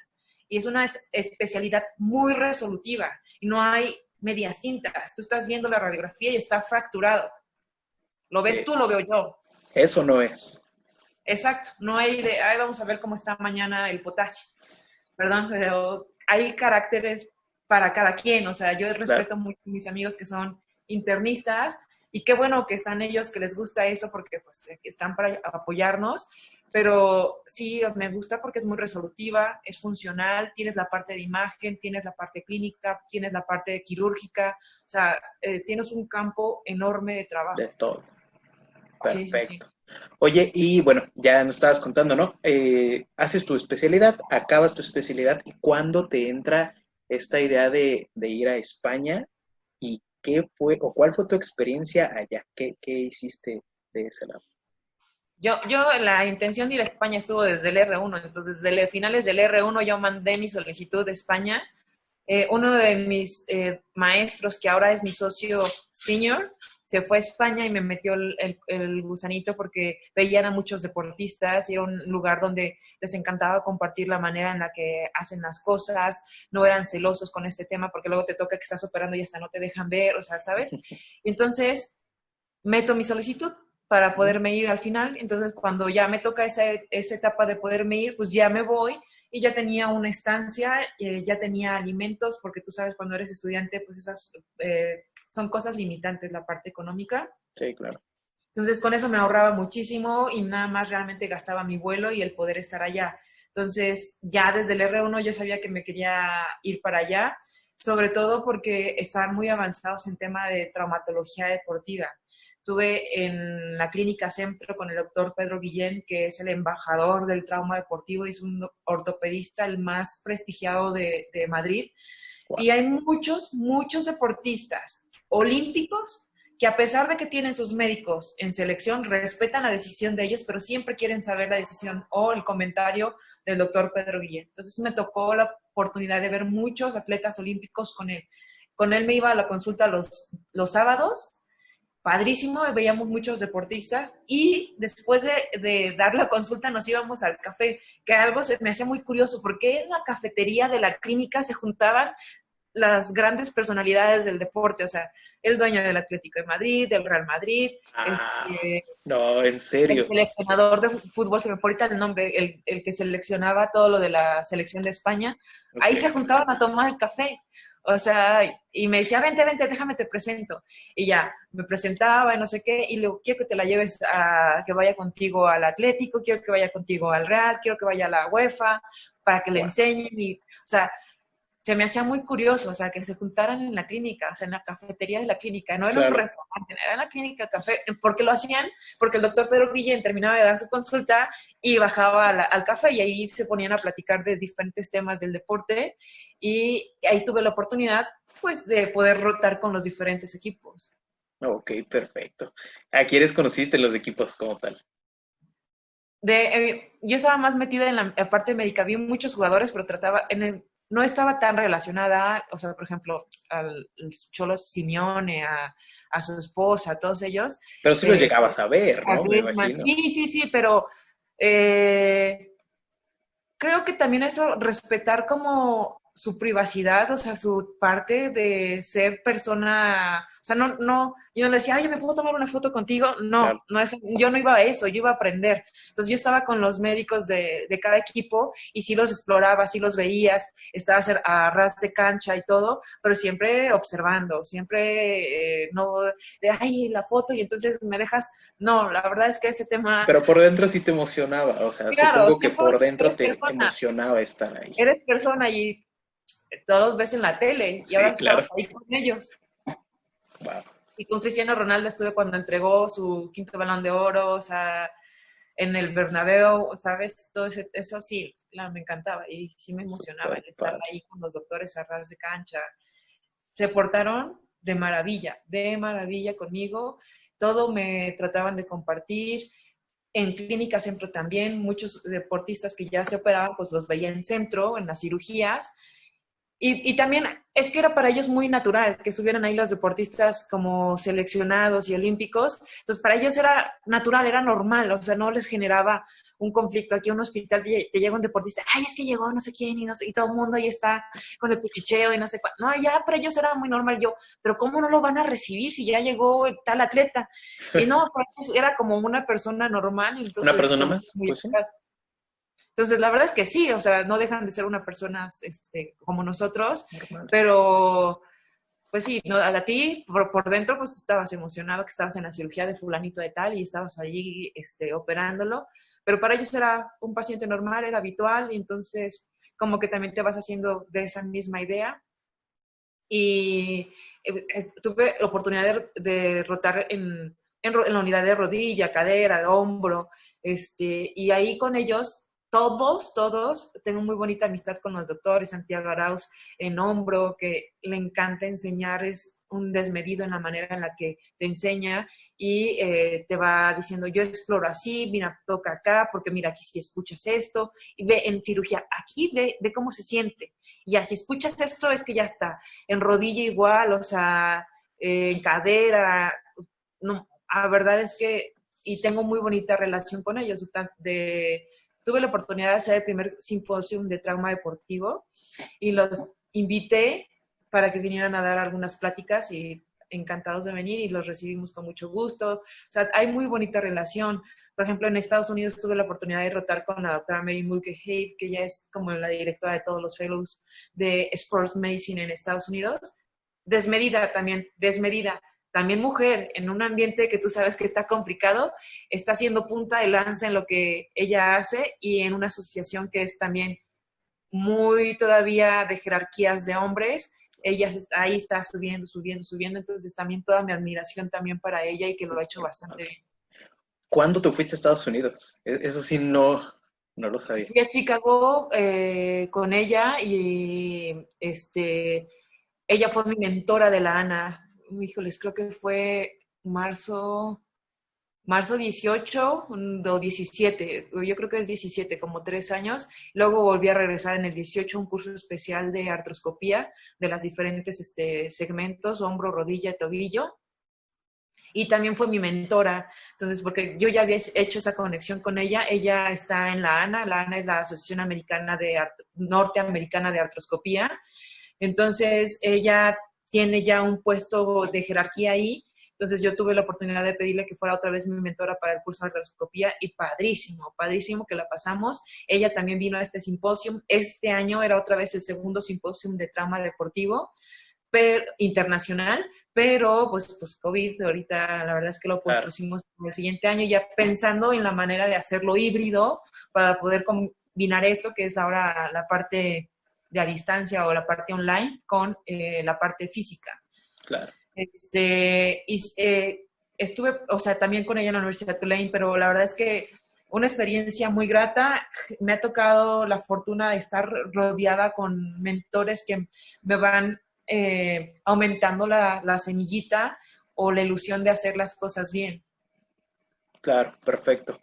[SPEAKER 2] Y es una especialidad muy resolutiva y no hay medias tintas. Tú estás viendo la radiografía y está fracturado. Lo ves tú, lo veo yo.
[SPEAKER 1] eso no es.
[SPEAKER 2] Exacto. No hay de, ay, vamos a ver cómo está mañana el potasio. Perdón, pero hay caracteres para cada quien. O sea, yo
[SPEAKER 1] Claro.
[SPEAKER 2] respeto mucho a mis amigos que son internistas y qué bueno que están ellos, que les gusta eso porque pues están para apoyarnos. Pero sí, me gusta porque es muy resolutiva, es funcional, tienes la parte de imagen, tienes la parte clínica, tienes la parte quirúrgica, o sea, tienes un campo enorme de
[SPEAKER 1] De
[SPEAKER 2] trabajo.
[SPEAKER 1] todo.
[SPEAKER 2] Sí, sí, sí.
[SPEAKER 1] Perfecto. Oye, y bueno, ya nos estabas contando, ¿no? Haces tu especialidad, acabas tu especialidad y cuándo te entra esta idea de ir a España y qué fue o cuál fue tu experiencia allá, qué hiciste de ese lado.
[SPEAKER 2] La intención de ir a España estuvo desde el R1, entonces desde finales del R1 yo mandé mi solicitud de España. Uno de mis maestros, que ahora es mi socio senior, se fue a España y me metió el gusanito porque veían a muchos deportistas y era un lugar donde les encantaba compartir la manera en la que hacen las cosas, no eran celosos con este tema porque luego te toca que estás operando y hasta no te dejan ver, o sea, ¿sabes? Y entonces meto mi solicitud para poderme ir al final. Entonces, cuando ya me toca esa etapa de poderme ir, pues ya me voy y ya tenía una estancia, ya tenía alimentos, porque tú sabes, cuando eres estudiante, pues esas son cosas limitantes, la parte económica.
[SPEAKER 1] Sí, claro.
[SPEAKER 2] Entonces, con eso me ahorraba muchísimo y nada más realmente gastaba mi vuelo y el poder estar allá. Entonces, ya desde el R1 yo sabía que me quería ir para allá, sobre todo porque estaban muy avanzados en tema de traumatología deportiva. Estuve en la clínica Centro con el doctor Pedro Guillén, que es el embajador del trauma deportivo y es un ortopedista el más prestigiado de Madrid.
[SPEAKER 1] Wow.
[SPEAKER 2] Y hay muchos deportistas olímpicos que a pesar de que tienen sus médicos en selección, respetan la decisión de ellos, pero siempre quieren saber la decisión o el comentario del doctor Pedro Guillén. Entonces me tocó la oportunidad de ver muchos atletas olímpicos con él. Con él me iba a la consulta los sábados, padrísimo, veíamos muchos deportistas y después de dar la consulta nos íbamos al café, que algo me hacía muy curioso, porque en la cafetería de la clínica se juntaban las grandes personalidades del deporte, o sea, el dueño del Atlético de Madrid, del Real Madrid,
[SPEAKER 1] No, en
[SPEAKER 2] el
[SPEAKER 1] serio.
[SPEAKER 2] seleccionador de fútbol, se me fue ahorita el nombre, el que seleccionaba todo lo de la selección de España, ahí
[SPEAKER 1] Okay.
[SPEAKER 2] se juntaban a tomar el café, o sea, y me decía, vente, déjame te presento, y ya, me presentaba y no sé qué, y luego quiero que te la lleves que vaya contigo al Atlético, quiero que vaya contigo al Real, quiero que vaya a la UEFA, para que le
[SPEAKER 1] Wow.
[SPEAKER 2] enseñen, y, o sea, se me hacía muy curioso, o sea, que se juntaran en la clínica, o sea, en la cafetería de la clínica, no era un
[SPEAKER 1] Claro.
[SPEAKER 2] restaurante, era en la clínica café, porque lo hacían, porque el doctor Pedro Guillén terminaba de dar su consulta y bajaba al café y ahí se ponían a platicar de diferentes temas del deporte y ahí tuve la oportunidad, pues, de poder rotar con los diferentes equipos.
[SPEAKER 1] Ok, perfecto. ¿A quiénes conociste los equipos como tal?
[SPEAKER 2] Yo estaba más metida en la parte médica, vi muchos jugadores, pero no estaba tan relacionada, o sea, por ejemplo, al Cholo Simeone, a su esposa, a todos ellos.
[SPEAKER 1] Pero sí los
[SPEAKER 2] eh,
[SPEAKER 1] llegabas a ver,
[SPEAKER 2] a
[SPEAKER 1] ¿no? Me
[SPEAKER 2] Griezmann,
[SPEAKER 1] imagino.
[SPEAKER 2] sí, pero eh, creo que también eso, respetar como su privacidad, o sea, su parte de ser persona, o sea, yo no le decía, oye, ¿me puedo tomar una foto contigo?
[SPEAKER 1] Claro.
[SPEAKER 2] Yo no iba a eso, yo iba a aprender. Entonces yo estaba con los médicos de cada equipo y sí los exploraba, sí los veías, estaba a ras de cancha y todo, pero siempre observando, siempre no de, ay, la foto y entonces me dejas, no, la verdad es que ese tema,
[SPEAKER 1] Pero por dentro sí te emocionaba, o sea,
[SPEAKER 2] claro,
[SPEAKER 1] supongo que
[SPEAKER 2] siempre
[SPEAKER 1] por dentro
[SPEAKER 2] eres
[SPEAKER 1] te
[SPEAKER 2] persona,
[SPEAKER 1] emocionaba estar ahí.
[SPEAKER 2] y todos los ves en la tele y ahora
[SPEAKER 1] Sí,
[SPEAKER 2] estabas
[SPEAKER 1] claro.
[SPEAKER 2] ahí con ellos.
[SPEAKER 1] Wow.
[SPEAKER 2] Y con Cristiano Ronaldo estuve cuando entregó su quinto Balón de Oro, o sea, en el Bernabéu, ¿sabes? Eso sí, claro, me encantaba y sí me emocionaba
[SPEAKER 1] Súper
[SPEAKER 2] el estar
[SPEAKER 1] padre.
[SPEAKER 2] ahí con los doctores a ras de cancha. Se portaron de maravilla conmigo. Todo me trataban de compartir. En clínica centro también, muchos deportistas que ya se operaban, pues los veía en centro, en las cirugías, y también es que era para ellos muy natural que estuvieran ahí los deportistas como seleccionados y olímpicos. Entonces, para ellos era natural, era normal, o sea, no les generaba un conflicto. Aquí en un hospital te llega un deportista, ay, es que llegó no sé quién y no sé, y todo el mundo ahí está con el cuchicheo y no sé cuál. No, ya para ellos era muy normal. Yo, pero ¿cómo no lo van a recibir si ya llegó el tal atleta? Y no, para ellos era como una persona normal, y
[SPEAKER 1] ¿Una
[SPEAKER 2] entonces,
[SPEAKER 1] persona
[SPEAKER 2] pues,
[SPEAKER 1] más?
[SPEAKER 2] muy
[SPEAKER 1] Pues sí.
[SPEAKER 2] educado. Entonces, la verdad es que sí, o sea, no dejan de ser una persona como nosotros,
[SPEAKER 1] Normales.
[SPEAKER 2] pero pues sí, no, a ti por dentro pues estabas emocionado que estabas en la cirugía de fulanito de tal y estabas allí operándolo, pero para ellos era un paciente normal, era habitual, y entonces como que también te vas haciendo de esa misma idea. Y tuve la oportunidad de rotar en la unidad de rodilla, cadera, hombro, y ahí con ellos, todos, tengo muy bonita amistad con los doctores, Santiago Arauz en hombro, que le encanta enseñar, es un desmedido en la manera en la que te enseña y te va diciendo, yo exploro así, mira, toca acá, porque mira, aquí si escuchas esto, y ve en cirugía, aquí ve cómo se siente. Y así escuchas esto, es que ya está. En rodilla igual, o sea, en cadera. No, la verdad es que, y tengo muy bonita relación con ellos. Tuve la oportunidad de hacer el primer simposio de trauma deportivo y los invité para que vinieran a dar algunas pláticas y encantados de venir y los recibimos con mucho gusto. O sea, hay muy bonita relación. Por ejemplo, en Estados Unidos tuve la oportunidad de rotar con la doctora Mary Mulcahy, que ya es como la directora de todos los fellows de Sports Medicine en Estados Unidos. Desmedida también, desmedida. también mujer, en un ambiente que tú sabes que está complicado, está haciendo punta de lanza en lo que ella hace y en una asociación que es también muy todavía de jerarquías de hombres. Ella ahí está subiendo, subiendo, subiendo, entonces también toda mi admiración también para ella y que lo ha hecho bastante bien.
[SPEAKER 1] ¿Cuándo te fuiste a Estados Unidos? Eso sí, no lo sabía.
[SPEAKER 2] Fui a Chicago con ella y ella fue mi mentora de la ANA. Híjoles, creo que fue marzo 18 o 17, yo creo que es 17, como 3 años. Luego volví a regresar en el 18 a un curso especial de artroscopía de las diferentes segmentos, hombro, rodilla, tobillo. Y también fue mi mentora, entonces, porque yo ya había hecho esa conexión con ella está en la ANA es la Asociación Americana Norteamericana de Artroscopía, entonces ella tiene ya un puesto de jerarquía ahí, entonces yo tuve la oportunidad de pedirle que fuera otra vez mi mentora para el curso de artroscopía y padrísimo, padrísimo que la pasamos. Ella también vino a este simposio, este año era otra vez el segundo simposio de trauma deportivo internacional, pero pues COVID, ahorita la verdad es que lo pospusimos para el siguiente año, ya pensando en la manera de hacerlo híbrido para poder combinar esto, que es ahora la parte de a distancia o la parte online, con la parte física.
[SPEAKER 1] Claro.
[SPEAKER 2] Estuve, o sea, también con ella en la Universidad de Tulane, pero la verdad es que una experiencia muy grata. Me ha tocado la fortuna de estar rodeada con mentores que me van aumentando la semillita o la ilusión de hacer las cosas bien.
[SPEAKER 1] Claro, perfecto.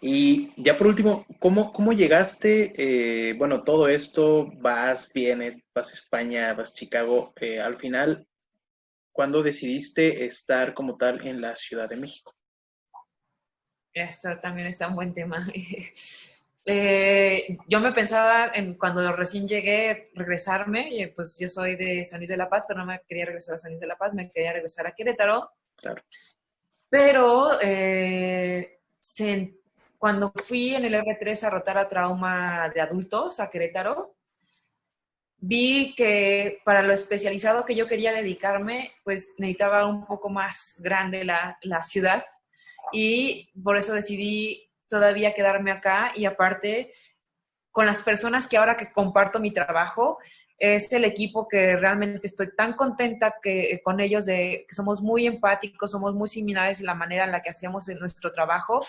[SPEAKER 1] Y ya por último, ¿cómo llegaste? Bueno, todo esto, vienes, vas a España, vas a Chicago. Al final, ¿cuándo decidiste estar como tal en la Ciudad de México?
[SPEAKER 2] Esto también está un buen tema. Yo me pensaba, cuando recién llegué, regresarme, pues yo soy de San Luis de la Paz, pero no me quería regresar a San Luis de la Paz, me quería regresar a Querétaro.
[SPEAKER 1] Claro.
[SPEAKER 2] Pero cuando fui en el R3 a rotar a trauma de adultos a Querétaro, vi que para lo especializado que yo quería dedicarme, pues necesitaba un poco más grande la ciudad y por eso decidí todavía quedarme acá y aparte con las personas que ahora que comparto mi trabajo, es el equipo que realmente estoy tan contenta con ellos, que somos muy empáticos, somos muy similares en la manera en la que hacemos nuestro trabajo,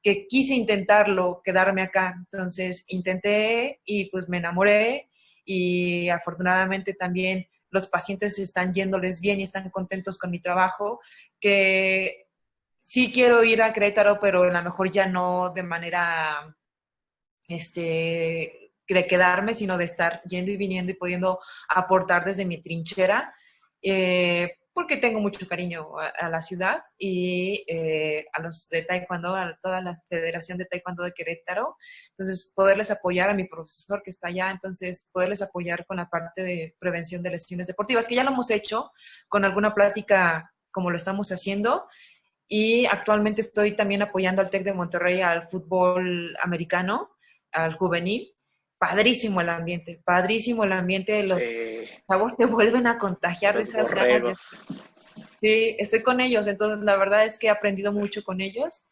[SPEAKER 2] que quise intentarlo, quedarme acá. Entonces intenté y pues me enamoré y afortunadamente también los pacientes están yéndoles bien y están contentos con mi trabajo, que sí quiero ir a Querétaro, pero a lo mejor ya no de manera de quedarme, sino de estar yendo y viniendo y pudiendo aportar desde mi trinchera, porque tengo mucho cariño a la ciudad y a los de Taekwondo, a toda la Federación de Taekwondo de Querétaro. Entonces, poderles apoyar a mi profesor que está allá, entonces, poderles apoyar con la parte de prevención de lesiones deportivas, que ya lo hemos hecho con alguna plática como lo estamos haciendo. Y actualmente estoy también apoyando al TEC de Monterrey al fútbol americano, al juvenil. Padrísimo el ambiente, los chavos te vuelven a contagiar de esas ganas. Sí, estoy con ellos, entonces la verdad es que he aprendido mucho con ellos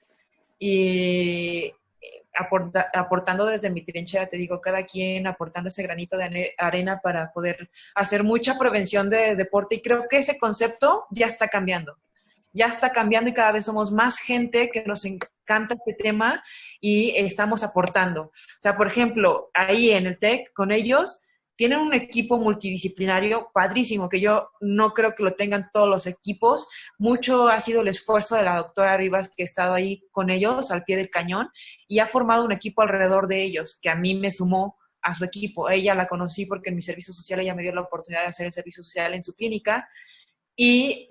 [SPEAKER 2] y aportando desde mi trinchera, te digo, cada quien aportando ese granito de arena para poder hacer mucha prevención de deporte y creo que ese concepto ya está cambiando y cada vez somos más gente que nos encanta este tema y estamos aportando. O sea, por ejemplo, ahí en el TEC con ellos tienen un equipo multidisciplinario padrísimo, que yo no creo que lo tengan todos los equipos. Mucho ha sido el esfuerzo de la doctora Rivas, que ha estado ahí con ellos al pie del cañón y ha formado un equipo alrededor de ellos, que a mí me sumó a su equipo. Ella la conocí porque en mi servicio social ella me dio la oportunidad de hacer el servicio social en su clínica. Y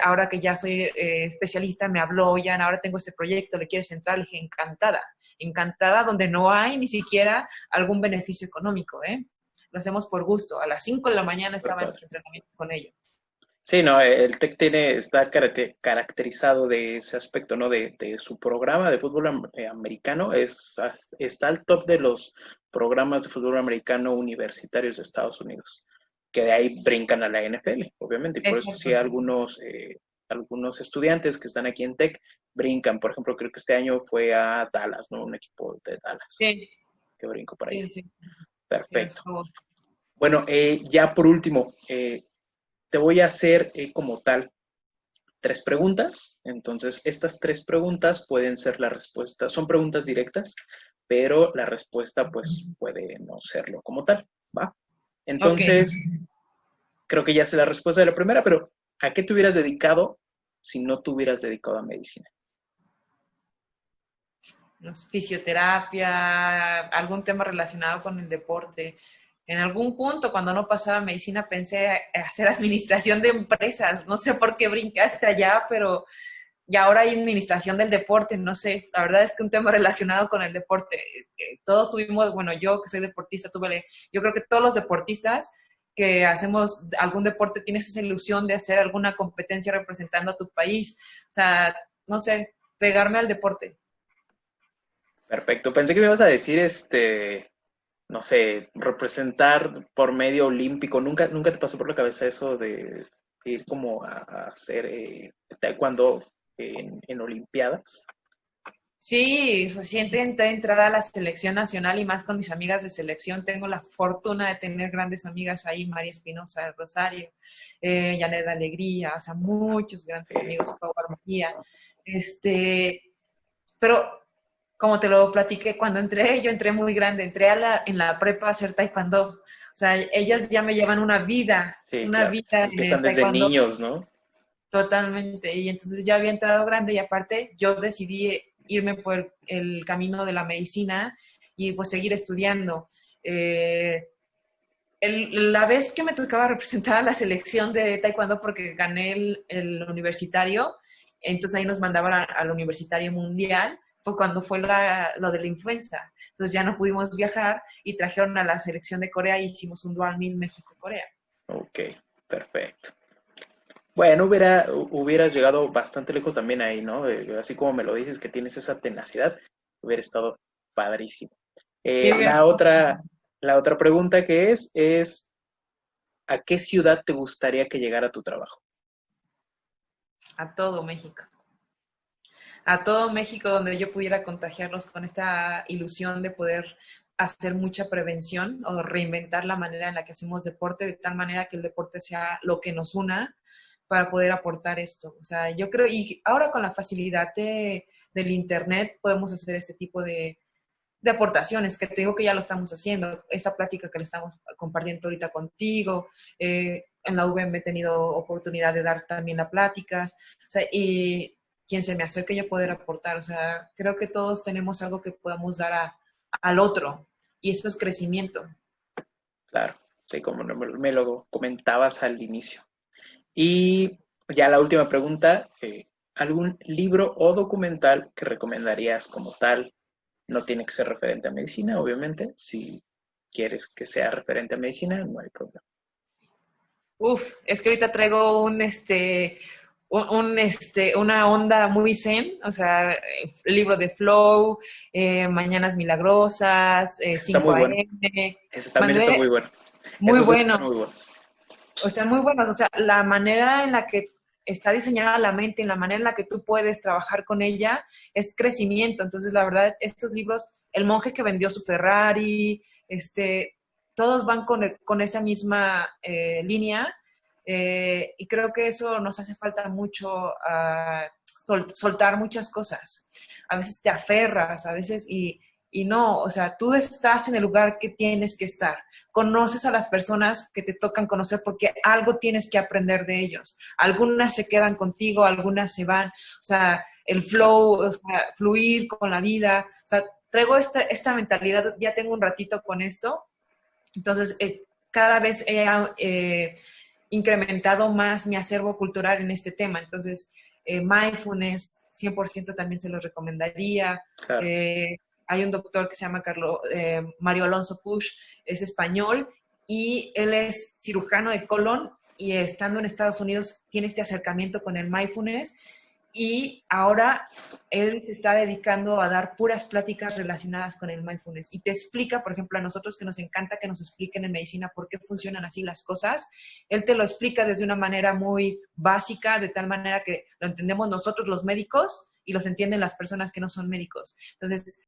[SPEAKER 2] ahora que ya soy especialista, me habló, ya ahora tengo este proyecto, ¿le quieres entrar? Le dije, encantada, donde no hay ni siquiera algún beneficio económico, ¿eh? Lo hacemos por gusto. A las 5 de la mañana estaba en los entrenamientos con ellos.
[SPEAKER 1] Sí, no, el TEC está caracterizado de ese aspecto, ¿no? De su programa de fútbol americano, está al top de los programas de fútbol americano universitarios de Estados Unidos, que de ahí brincan a la NFL, obviamente, y por eso sí algunos algunos estudiantes que están aquí en Tech brincan. Por ejemplo, creo que este año fue a Dallas, ¿no? Un equipo de Dallas
[SPEAKER 2] Sí,
[SPEAKER 1] que brinco para allá.
[SPEAKER 2] sí, sí. Sí,
[SPEAKER 1] Perfecto. Bueno, ya por último, te voy a hacer como tal 3 preguntas. Entonces, estas 3 preguntas pueden ser la respuesta, son preguntas directas, pero la respuesta pues puede no serlo como tal, ¿va?
[SPEAKER 2] ok.
[SPEAKER 1] Entonces, creo que ya sé la respuesta de la primera, pero ¿a qué te hubieras dedicado si no te hubieras dedicado a medicina?
[SPEAKER 2] No sé, fisioterapia, algún tema relacionado con el deporte. En algún punto, cuando no pasaba medicina, pensé hacer administración de empresas. No sé por qué brincaste allá, pero y ahora hay administración del deporte, no sé. La verdad es que un tema relacionado con el deporte. Todos tuvimos, bueno, yo que soy deportista, yo creo que todos los deportistas que hacemos algún deporte tienes esa ilusión de hacer alguna competencia representando a tu país. O sea, no sé, pegarme al deporte.
[SPEAKER 1] Perfecto. Pensé que me ibas a decir, no sé, representar por medio olímpico. ¿Nunca te pasó por la cabeza eso de ir como a hacer taekwondo en olimpiadas?
[SPEAKER 2] Sí, recién intenté entrar a la selección nacional y más con mis amigas de selección. Tengo la fortuna de tener grandes amigas ahí, María Espinosa de Rosario, Janet Alegría, o sea, muchos grandes amigos, Pau Armonía. Pero como te lo platiqué, cuando entré, yo entré muy grande, entré en la prepa a hacer taekwondo. O sea, ellas ya me llevan
[SPEAKER 1] Sí,
[SPEAKER 2] una
[SPEAKER 1] claro.
[SPEAKER 2] vida en
[SPEAKER 1] Empiezan
[SPEAKER 2] el
[SPEAKER 1] desde
[SPEAKER 2] taekwondo
[SPEAKER 1] niños, ¿no?
[SPEAKER 2] totalmente. Y entonces ya había entrado grande y aparte yo decidí irme por el camino de la medicina y pues seguir estudiando. La vez que me tocaba representar a la selección de taekwondo porque gané el universitario, entonces ahí nos mandaban al universitario mundial, fue cuando fue lo de la influenza. Entonces ya no pudimos viajar y trajeron a la selección de Corea y hicimos un dual meal México-Corea.
[SPEAKER 1] Ok, perfecto. Bueno, hubieras llegado bastante lejos también ahí, ¿no? Así como me lo dices, que tienes esa tenacidad, hubiera estado padrísimo.
[SPEAKER 2] Sí,
[SPEAKER 1] La otra pregunta que es, ¿a qué ciudad te gustaría que llegara tu trabajo?
[SPEAKER 2] a todo México. A todo México donde yo pudiera contagiarlos con esta ilusión de poder hacer mucha prevención o reinventar la manera en la que hacemos deporte, de tal manera que el deporte sea lo que nos una para poder aportar esto. O sea, yo creo, y ahora con la facilidad del Internet podemos hacer este tipo de aportaciones, que te digo que ya lo estamos haciendo. Esta plática que le estamos compartiendo ahorita contigo, en la UVM he tenido oportunidad de dar también las pláticas, o sea, y quien se me acerque yo poder aportar, o sea, creo que todos tenemos algo que podamos dar al otro, y eso es crecimiento.
[SPEAKER 1] Claro, sí, como me lo comentabas al inicio. Y ya la última pregunta, ¿algún libro o documental que recomendarías como tal? No tiene que ser referente a medicina, obviamente. Si quieres que sea referente a medicina, no hay problema.
[SPEAKER 2] Uf, es que ahorita traigo una onda muy zen, o sea, el libro de Flow, Mañanas Milagrosas,
[SPEAKER 1] Ese está muy
[SPEAKER 2] 5
[SPEAKER 1] bueno.
[SPEAKER 2] AM,
[SPEAKER 1] Ese también está
[SPEAKER 2] mandé
[SPEAKER 1] muy bueno.
[SPEAKER 2] muy
[SPEAKER 1] Esos
[SPEAKER 2] bueno,
[SPEAKER 1] están muy buenos.
[SPEAKER 2] o sea, muy bueno, o sea, la manera en la que está diseñada la mente, en la manera en la que tú puedes trabajar con ella, es crecimiento. Entonces, la verdad, estos libros, El monje que vendió su Ferrari, todos van con esa misma línea, y creo que eso nos hace falta mucho, soltar muchas cosas. A veces te aferras, a veces y no, o sea, tú estás en el lugar que tienes que estar, conoces a las personas que te tocan conocer porque algo tienes que aprender de ellos. Algunas se quedan contigo, algunas se van. O sea, el flow, o sea, fluir con la vida. O sea, traigo esta mentalidad, ya tengo un ratito con esto. Entonces, cada vez he incrementado más mi acervo cultural en este tema. Entonces, mindfulness, 100% también se lo recomendaría.
[SPEAKER 1] Claro.
[SPEAKER 2] Hay un doctor que se llama Mario Alonso Puig, es español y él es cirujano de colon y estando en Estados Unidos tiene este acercamiento con el mindfulness y ahora él se está dedicando a dar puras pláticas relacionadas con el mindfulness y te explica, por ejemplo, a nosotros que nos encanta que nos expliquen en medicina por qué funcionan así las cosas, él te lo explica desde una manera muy básica, de tal manera que lo entendemos nosotros los médicos y los entienden las personas que no son médicos. Entonces,